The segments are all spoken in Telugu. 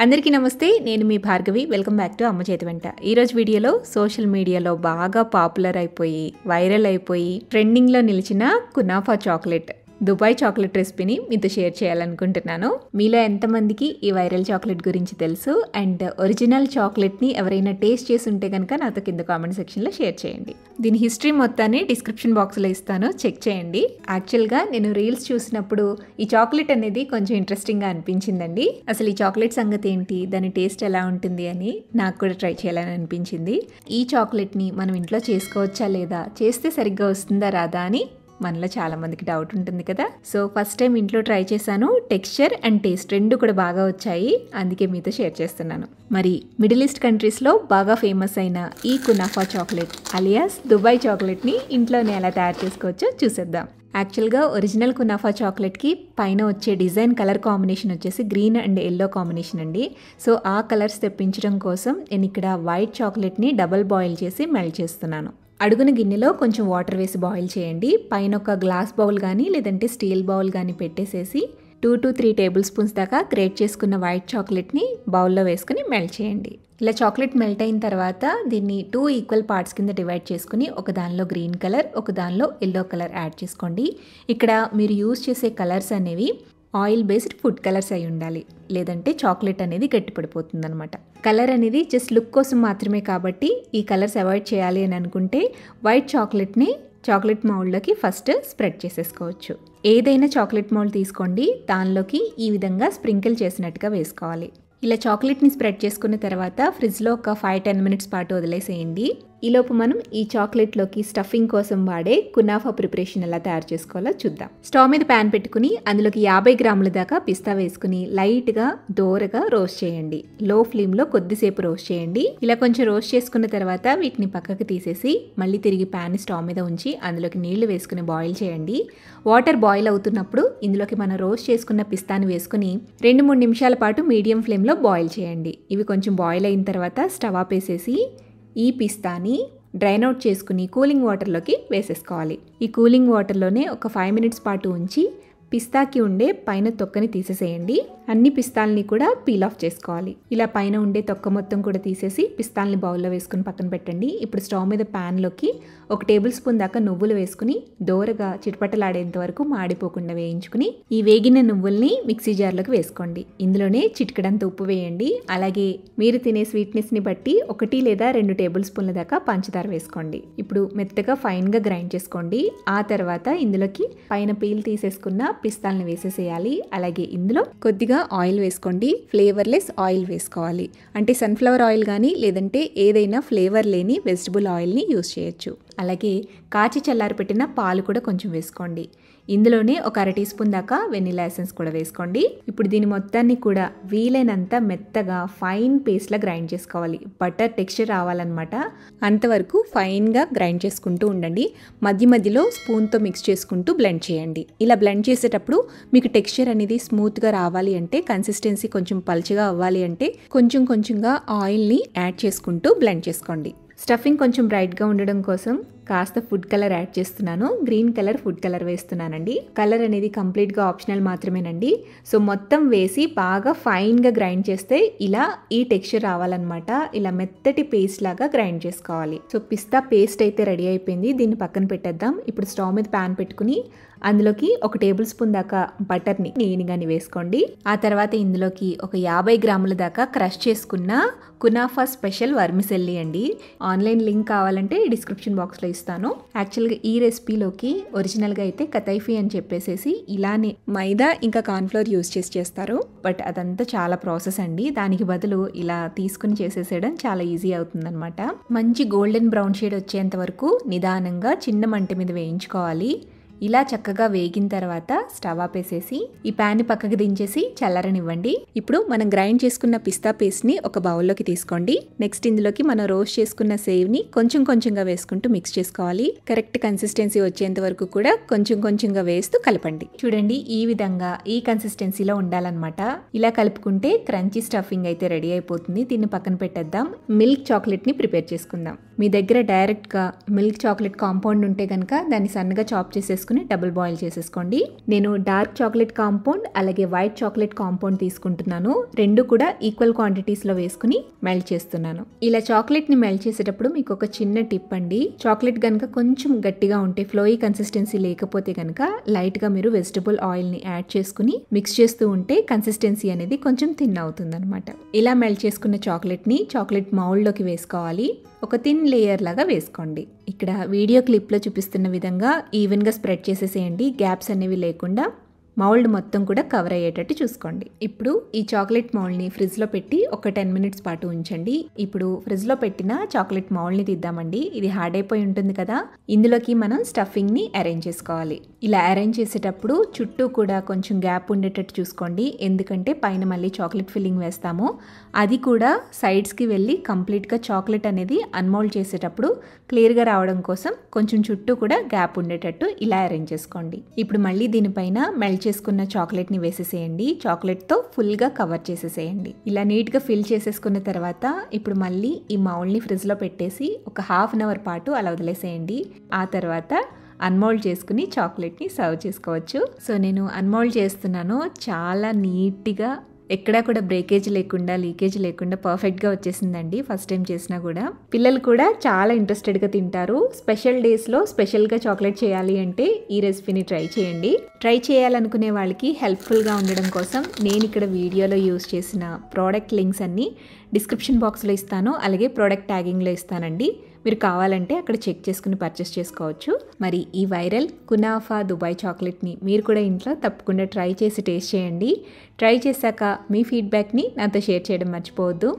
అందరికీ నమస్తే, నేను మీ భార్గవి. వెల్కమ్ బ్యాక్ టు అమ్మ చేతి వెంట. ఈరోజు వీడియోలో సోషల్ మీడియాలో బాగా పాపులర్ అయిపోయి వైరల్ అయిపోయి ట్రెండింగ్లో నిలిచిన కునాఫా చాక్లెట్, దుబాయ్ చాక్లెట్ రెసిపీని మీతో షేర్ చేయాలనుకుంటున్నాను. మీలో ఎంతమందికి ఈ వైరల్ చాక్లెట్ గురించి తెలుసు అండ్ ఒరిజినల్ చాక్లెట్ని ఎవరైనా టేస్ట్ చేసి ఉంటే కనుక నాతో కింద కామెంట్ సెక్షన్లో షేర్ చేయండి. దీని హిస్టరీ మొత్తాన్ని డిస్క్రిప్షన్ బాక్స్లో ఇస్తాను, చెక్ చేయండి. యాక్చువల్గా నేను రీల్స్ చూసినప్పుడు ఈ చాక్లెట్ అనేది కొంచెం ఇంట్రెస్టింగ్గా అనిపించిందండి. అసలు ఈ చాక్లెట్ సంగతి ఏంటి, దాని టేస్ట్ ఎలా ఉంటుంది అని నాకు కూడా ట్రై చేయాలని అనిపించింది. ఈ చాక్లెట్ని మనం ఇంట్లో చేసుకోవచ్చా లేదా, చేస్తే సరిగ్గా వస్తుందా రాదా అని మనలో చాలా మందికి డౌట్ ఉంటుంది కదా. సో ఫస్ట్ టైం ఇంట్లో ట్రై చేశాను. టెక్స్చర్ అండ్ టేస్ట్ రెండు కూడా బాగా వచ్చాయి, అందుకే మీతో షేర్ చేస్తున్నాను. మరి మిడిల్ ఈస్ట్ కంట్రీస్లో బాగా ఫేమస్ అయిన ఈ కునాఫా చాక్లెట్ అలియాస్ దుబాయ్ చాక్లెట్ని ఇంట్లోనే ఎలా తయారు చేసుకోవచ్చో చూసేద్దాం. యాక్చువల్గా ఒరిజినల్ కునాఫా చాక్లెట్కి పైన వచ్చే డిజైన్ కలర్ కాంబినేషన్ వచ్చేసి గ్రీన్ అండ్ ఎల్లో కాంబినేషన్ అండి. సో ఆ కలర్స్ తెప్పించడం కోసం నేను ఇక్కడ వైట్ చాక్లెట్ని డబల్ బాయిల్ చేసి మెల్ట్ చేస్తున్నాను. అడుగున గిన్నెలో కొంచెం వాటర్ వేసి బాయిల్ చేయండి. పైన ఒక గ్లాస్ బౌల్ కానీ లేదంటే స్టీల్ బౌల్ కానీ పెట్టేసేసి 2 to 3 టేబుల్ స్పూన్స్ దాకా గ్రేట్ చేసుకున్న వైట్ చాక్లెట్ని బౌల్లో వేసుకుని మెల్ట్ చేయండి. ఇలా చాక్లెట్ మెల్ట్ అయిన తర్వాత దీన్ని 2 ఈక్వల్ పార్ట్స్ కింద డివైడ్ చేసుకుని ఒక దానిలో గ్రీన్ కలర్, ఒక దానిలో ఎల్లో కలర్ యాడ్ చేసుకోండి. ఇక్కడ మీరు యూజ్ చేసే కలర్స్ అనేవి ఆయిల్ బేస్డ్ ఫుడ్ కలర్స్ అయి ఉండాలి, లేదంటే చాక్లెట్ అనేది గట్టిపడిపోతుంది అనమాట. కలర్ అనేది జస్ట్ లుక్ కోసం మాత్రమే కాబట్టి ఈ కలర్స్ అవాయిడ్ చేయాలి అని అనుకుంటే వైట్ చాక్లెట్ని చాక్లెట్ మౌల్డ్లోకి ఫస్ట్ స్ప్రెడ్ చేసేసుకోవచ్చు. ఏదైనా చాక్లెట్ మౌల్డ్ తీసుకోండి, దానిలోకి ఈ విధంగా స్ప్రింకిల్ చేసినట్టుగా వేసుకోవాలి. ఇలా చాక్లెట్ని స్ప్రెడ్ చేసుకున్న తర్వాత ఫ్రిడ్జ్లో ఒక 5-10 మినిట్స్ పాటు వదిలేసేయండి. ఈలోపు మనం ఈ చాక్లెట్లోకి స్టఫింగ్ కోసం వాడే కునాఫా ప్రిపరేషన్ ఎలా తయారు చేసుకోవాలో చూద్దాం. స్టవ్ మీద ప్యాన్ పెట్టుకుని అందులోకి 50 గ్రాముల దాకా పిస్తా వేసుకుని లైట్గా దోరగా రోస్ట్ చేయండి. లో ఫ్లేమ్లో కొద్దిసేపు రోస్ట్ చేయండి. ఇలా కొంచెం రోస్ట్ చేసుకున్న తర్వాత వీటిని పక్కకు తీసేసి మళ్ళీ తిరిగి ప్యాన్ స్టవ్ మీద ఉంచి అందులోకి నీళ్లు వేసుకుని బాయిల్ చేయండి. వాటర్ బాయిల్ అవుతున్నప్పుడు ఇందులోకి మనం రోస్ట్ చేసుకున్న పిస్తాని వేసుకుని 2-3 నిమిషాల పాటు మీడియం ఫ్లేమ్లో బాయిల్ చేయండి. ఇవి కొంచెం బాయిల్ అయిన తర్వాత స్టవ్ ఆపేసేసి ఈ పిస్తాని డ్రైన్ అవుట్ చేసుకుని కూలింగ్ వాటర్లోకి వేసేసుకోవాలి. ఈ కూలింగ్ వాటర్లోనే ఒక 5 మినిట్స్ పాటు ఉంచి పిస్తాకి ఉండే పైన తొక్కని తీసేసేయండి. అన్ని పిస్తాల్ని కూడా పీల్ ఆఫ్ చేసుకోవాలి. ఇలా పైన ఉండే తొక్క మొత్తం కూడా తీసేసి పిస్తాల్ని బౌల్లో వేసుకుని పక్కన పెట్టండి. ఇప్పుడు స్టవ్ మీద ప్యాన్లోకి 1 టేబుల్ స్పూన్ దాకా నువ్వులు వేసుకుని దోరగా చిటపటలాడేంత వరకు మాడిపోకుండా వేయించుకుని ఈ వేగిన నువ్వుల్ని మిక్సీ జార్లోకి వేసుకోండి. ఇందులోనే చిటికెడంత ఉప్పు వేయండి. అలాగే మీరు తినే స్వీట్నెస్ని బట్టి 1 లేదా 2 టేబుల్ స్పూన్ల దాకా పంచదార వేసుకోండి. ఇప్పుడు మెత్తగా ఫైన్గా గ్రైండ్ చేసుకోండి. ఆ తర్వాత ఇందులోకి పైన పీల్ తీసేసుకున్న పిస్తాల్ని వేసేసేయాలి. అలాగే ఇందులో కొద్దిగా ఆయిల్ వేసుకోండి. ఫ్లేవర్లెస్ ఆయిల్ వేసుకోవాలి, అంటే సన్ఫ్లవర్ ఆయిల్ కానీ లేదంటే ఏదైనా ఫ్లేవర్ లేని వెజిటబుల్ ఆయిల్ని యూస్ చేయొచ్చు. అలాగే కాచి చల్లారి పెట్టిన పాలు కూడా కొంచెం వేసుకోండి. ఇందులోనే ఒక 1/2 టీ స్పూన్ దాకా వెనిలా ఎసెన్స్ కూడా వేసుకోండి. ఇప్పుడు దీని మొత్తాన్ని కూడా వీలైనంత మెత్తగా ఫైన్ పేస్ట్లా గ్రైండ్ చేసుకోవాలి. బటర్ టెక్స్చర్ రావాలన్నమాట, అంతవరకు ఫైన్గా గ్రైండ్ చేసుకుంటూ ఉండండి. మధ్య మధ్యలో స్పూన్తో మిక్స్ చేసుకుంటూ బ్లెండ్ చేయండి. ఇలా బ్లెండ్ చేసేటప్పుడు మీకు టెక్స్చర్ అనేది స్మూత్గా రావాలి అంటే, కన్సిస్టెన్సీ కొంచెం పల్చగా అవ్వాలి అంటే కొంచెం కొంచెంగా ఆయిల్ని యాడ్ చేసుకుంటూ బ్లెండ్ చేసుకోండి. స్టఫింగ్ కొంచెం బ్రైట్గా ఉండడం కోసం కాస్త ఫుడ్ కలర్ యాడ్ చేస్తున్నాను. గ్రీన్ కలర్ ఫుడ్ కలర్ వేస్తున్నానండి. కలర్ అనేది కంప్లీట్గా ఆప్షనల్ మాత్రమేనండి. సో మొత్తం వేసి బాగా ఫైన్గా గ్రైండ్ చేస్తే ఇలా ఈ టెక్స్చర్ రావాలన్నమాట. ఇలా మెత్తటి పేస్ట్ లాగా గ్రైండ్ చేసుకోవాలి. సో పిస్తా పేస్ట్ అయితే రెడీ అయిపోయింది. దీన్ని పక్కన పెట్టేద్దాం. ఇప్పుడు స్టవ్ మీద ప్యాన్ పెట్టుకుని అందులోకి 1 టేబుల్ స్పూన్ దాకా బటర్ని నేనిగాని వేసుకోండి. ఆ తర్వాత ఇందులోకి ఒక 50 గ్రాముల దాకా క్రష్ చేసుకున్న కునాఫా స్పెషల్ వర్మిసెల్లి అండి. ఆన్లైన్ లింక్ కావాలంటే డిస్క్రిప్షన్ బాక్స్లో ఇస్తాను. యాక్చువల్గా ఈ రెసిపీలోకి ఒరిజినల్గా అయితే కతైఫీ అని చెప్పేసేసి ఇలానే మైదా ఇంకా కార్న్ఫ్లోర్ యూజ్ చేస్తారు. బట్ అదంతా చాలా ప్రాసెస్ అండి. దానికి బదులు ఇలా తీసుకుని చేసేసేయడం చాలా ఈజీ అవుతుందన్నమాట. మంచి గోల్డెన్ బ్రౌన్ షేడ్ వచ్చేంత వరకు నిదానంగా చిన్న మంట మీద వేయించుకోవాలి. ఇలా చక్కగా వేగిన తర్వాత స్టవ్ ఆపేసేసి ఈ ప్యాన్ని పక్కకి దించేసి చల్లారనివ్వండి. ఇప్పుడు మనం గ్రైండ్ చేసుకున్న పిస్తా పేస్ట్ని ఒక బౌల్లోకి తీసుకోండి. నెక్స్ట్ ఇందులోకి మనం రోస్ట్ చేసుకున్న సేవ్ని కొంచెం కొంచెంగా వేసుకుంటూ మిక్స్ చేసుకోవాలి. కరెక్ట్ కన్సిస్టెన్సీ వచ్చేంత వరకు కూడా కొంచెం కొంచెంగా వేస్తూ కలపండి. చూడండి, ఈ విధంగా ఈ కన్సిస్టెన్సీలో ఉండాలన్నమాట. ఇలా కలుపుకుంటే క్రంచీ స్టఫింగ్ అయితే రెడీ అయిపోతుంది. దీన్ని పక్కన పెట్టేద్దాం. మిల్క్ చాక్లెట్ని ప్రిపేర్ చేసుకుందాం. మీ దగ్గర డైరెక్ట్గా మిల్క్ చాక్లెట్ కాంపౌండ్ ఉంటే కనుక దాన్ని సన్నగా చాప్ చేసేసుకుని వేసుకుని డబుల్ బాయిల్ చేసేసుకోండి. నేను డార్క్ చాక్లెట్ కాంపౌండ్ అలాగే వైట్ చాక్లెట్ కాంపౌండ్ తీసుకుంటున్నాను. రెండు కూడా ఈక్వల్ క్వాంటిటీస్లో వేసుకుని మెల్ట్ చేస్తున్నాను. ఇలా చాక్లెట్ని మెల్ట్ చేసేటప్పుడు మీకు ఒక చిన్న టిప్ అండి. చాక్లెట్ కనుక కొంచెం గట్టిగా ఉంటే, ఫ్లోయీ కన్సిస్టెన్సీ లేకపోతే కనుక లైట్గా మీరు వెజిటబుల్ ఆయిల్ని యాడ్ చేసుకుని మిక్స్ చేస్తూ ఉంటే కన్సిస్టెన్సీ అనేది కొంచెం థిన్ అవుతుంది అనమాట. ఇలా మెల్ట్ చేసుకున్న చాక్లెట్ని చాక్లెట్ మౌల్డ్లోకి వేసుకోవాలి. ఒక థిన్ లేయర్ లాగా వేసుకోండి. ఇక్కడ వీడియో క్లిప్లో చూపిస్తున్న విధంగా ఈవెన్గా స్ప్రెడ్ చేసేసేయండి. గ్యాప్స్ అనేవి లేకుండా మౌల్డ్ మొత్తం కూడా కవర్ అయ్యేటట్టు చూసుకోండి. ఇప్పుడు ఈ చాక్లెట్ మౌల్డ్ని ఫ్రిడ్జ్లో పెట్టి ఒక 10 మినిట్స్ పాటు ఉంచండి. ఇప్పుడు ఫ్రిడ్జ్లో పెట్టిన చాక్లెట్ మౌల్డ్ని తీద్దామండి. ఇది హార్డ్ అయిపోయి ఉంటుంది కదా, ఇందులోకి మనం స్టఫింగ్ని అరేంజ్ చేసుకోవాలి. ఇలా అరేంజ్ చేసేటప్పుడు చుట్టూ కూడా కొంచెం గ్యాప్ ఉండేటట్టు చూసుకోండి. ఎందుకంటే పైన మళ్ళీ చాక్లెట్ ఫిల్లింగ్ వేస్తాము. అది కూడా సైడ్స్కి వెళ్ళి కంప్లీట్గా చాక్లెట్ అనేది అన్మౌల్డ్ చేసేటప్పుడు క్లియర్గా రావడం కోసం కొంచెం చుట్టూ కూడా గ్యాప్ ఉండేటట్టు ఇలా అరేంజ్ చేసుకోండి. ఇప్పుడు మళ్ళీ దీనిపైన మెల్ట్ చేసుకున్న చాక్లెట్ని వేసేసేయండి. చాక్లెట్తో ఫుల్గా కవర్ చేసేసేయండి. ఇలా నీట్గా ఫిల్ చేసేసుకున్న తర్వాత ఇప్పుడు మళ్ళీ ఈ మౌల్డ్ని ఫ్రిడ్జ్లో పెట్టేసి ఒక హాఫ్ అన్ అవర్ పాటు అలా వదిలేసేయండి. ఆ తర్వాత అన్మౌల్డ్ చేసుకుని చాక్లెట్ని సర్వ్ చేసుకోవచ్చు. సో నేను అన్మౌల్డ్ చేస్తున్నాను. చాలా నీట్గా ఎక్కడా కూడా బ్రేకేజ్ లేకుండా, లీకేజ్ లేకుండా పర్ఫెక్ట్గా వచ్చేసిందండి. ఫస్ట్ టైం చేసినా కూడా పిల్లలు కూడా చాలా ఇంట్రెస్టెడ్గా తింటారు. స్పెషల్ డేస్లో స్పెషల్గా చాక్లెట్ చేయాలి అంటే ఈ రెసిపీని ట్రై చేయండి. ట్రై చేయాలనుకునే వాళ్ళకి హెల్ప్ఫుల్గా ఉండడం కోసం నేను ఇక్కడ వీడియోలో యూజ్ చేసిన ప్రోడక్ట్ లింక్స్ అన్నీ డిస్క్రిప్షన్ బాక్స్లో ఇస్తాను, అలాగే ప్రోడక్ట్ ట్యాగింగ్లో ఇస్తానండి. మీరు కావాలంటే అక్కడ చెక్ చేసుకుని పర్చేస్ చేసుకోవచ్చు. మరి ఈ వైరల్ కునాఫా దుబాయ్ చాక్లెట్ని మీరు కూడా ఇంట్లో తప్పకుండా ట్రై చేసి టేస్ట్ చేయండి. ట్రై చేశాక మీ ఫీడ్బ్యాక్ని నాతో షేర్ చేయడం మర్చిపోవద్దు.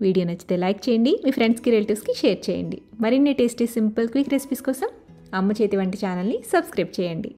వీడియో నచ్చితే లైక్ చేయండి, మీ ఫ్రెండ్స్కి, రిలేటివ్స్కి షేర్ చేయండి. మరిన్ని టేస్టీ, సింపుల్, క్విక్ రెసిపీస్ కోసం అమ్మ చేతి వంట ఛానల్ని సబ్స్క్రైబ్ చేయండి.